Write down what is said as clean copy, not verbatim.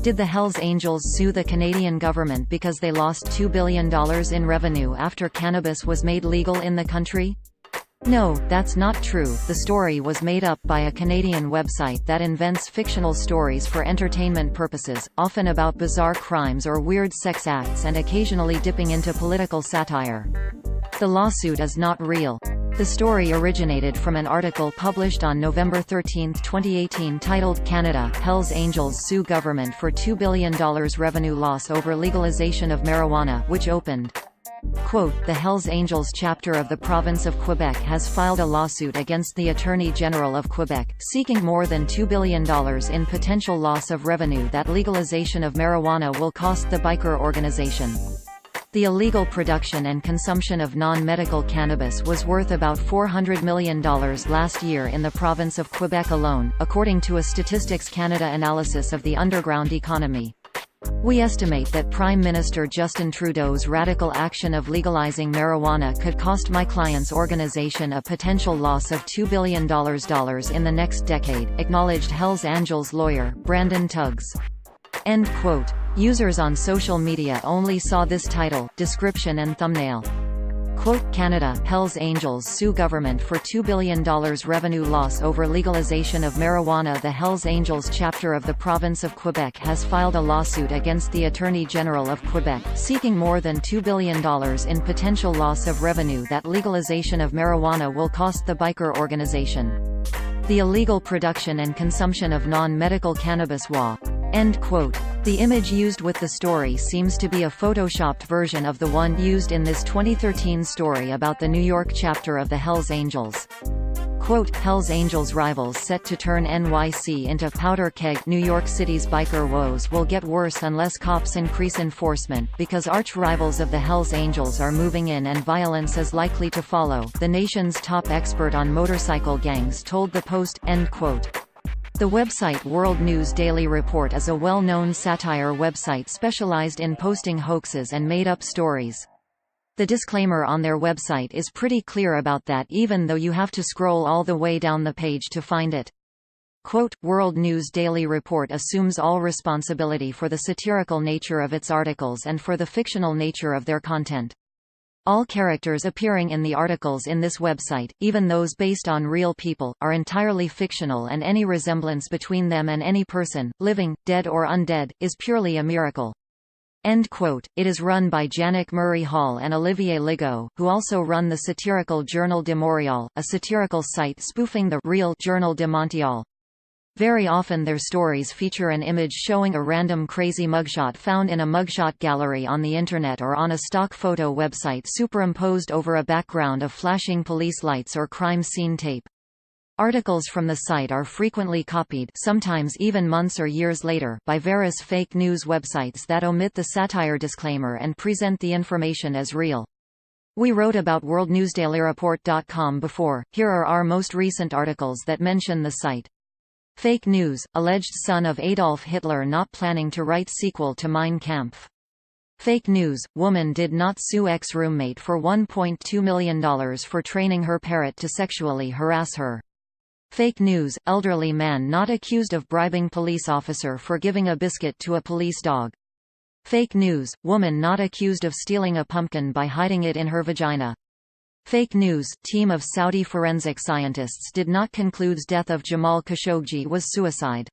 Did the Hells Angels sue the Canadian government because they lost $2 billion in revenue after cannabis was made legal in the country? No, that's not true. The story was made up by a Canadian website that invents fictional stories for entertainment purposes, often about bizarre crimes or weird sex acts and occasionally dipping into political satire. The lawsuit is not real. The story originated from an article published on November 13, 2018 titled "Canada, Hells Angels Sue Government for $2 Billion Revenue Loss Over Legalization of Marijuana," which opened, quote, "The Hells Angels chapter of the province of Quebec has filed a lawsuit against the Attorney General of Quebec, seeking more than $2 billion in potential loss of revenue that legalization of marijuana will cost the biker organization." The illegal production and consumption of non-medical cannabis was worth about $400 million last year in the province of Quebec alone, according to a Statistics Canada analysis of the underground economy. "We estimate that Prime Minister Justin Trudeau's radical action of legalizing marijuana could cost my client's organization a potential loss of $2 billion in the next decade," acknowledged Hells Angels lawyer, Brandon Tuggs. End quote. Users on social media only saw this title, description and thumbnail. Quote, "Canada, Hells Angels sue government for $2 billion revenue loss over legalization of marijuana." The Hells Angels chapter of the province of Quebec has filed a lawsuit against the Attorney General of Quebec, seeking more than $2 billion in potential loss of revenue that legalization of marijuana will cost the biker organization. The illegal production and consumption of non-medical cannabis wa. End quote. The image used with the story seems to be a photoshopped version of the one used in this 2013 story about the New York chapter of the Hells Angels. Quote, "Hells Angels rivals set to turn NYC into powder keg." New York City's biker woes will get worse unless cops increase enforcement, because arch-rivals of the Hells Angels are moving in and violence is likely to follow, the nation's top expert on motorcycle gangs told the Post. End quote. The website World News Daily Report is a well-known satire website specialized in posting hoaxes and made-up stories. The disclaimer on their website is pretty clear about that, even though you have to scroll all the way down the page to find it. Quote, "World News Daily Report assumes all responsibility for the satirical nature of its articles and for the fictional nature of their content. All characters appearing in the articles in this website, even those based on real people, are entirely fictional, and any resemblance between them and any person, living, dead or undead, is purely a miracle." End quote. It is run by Janek Murray Hall and Olivier Ligo, who also run the satirical Journal de Montréal, a satirical site spoofing the real Journal de Montréal. Very often their stories feature an image showing a random crazy mugshot found in a mugshot gallery on the internet or on a stock photo website superimposed over a background of flashing police lights or crime scene tape. Articles from the site are frequently copied, sometimes even months or years later, by various fake news websites that omit the satire disclaimer and present the information as real. We wrote about worldnewsdailyreport.com before. Here are our most recent articles that mention the site. Fake news, alleged son of Adolf Hitler not planning to write sequel to Mein Kampf. Fake news, woman did not sue ex-roommate for $1.2 million for training her parrot to sexually harass her. Fake news, elderly man not accused of bribing police officer for giving a biscuit to a police dog. Fake news, woman not accused of stealing a pumpkin by hiding it in her vagina. Fake news, team of Saudi forensic scientists did not conclude death of Jamal Khashoggi was suicide.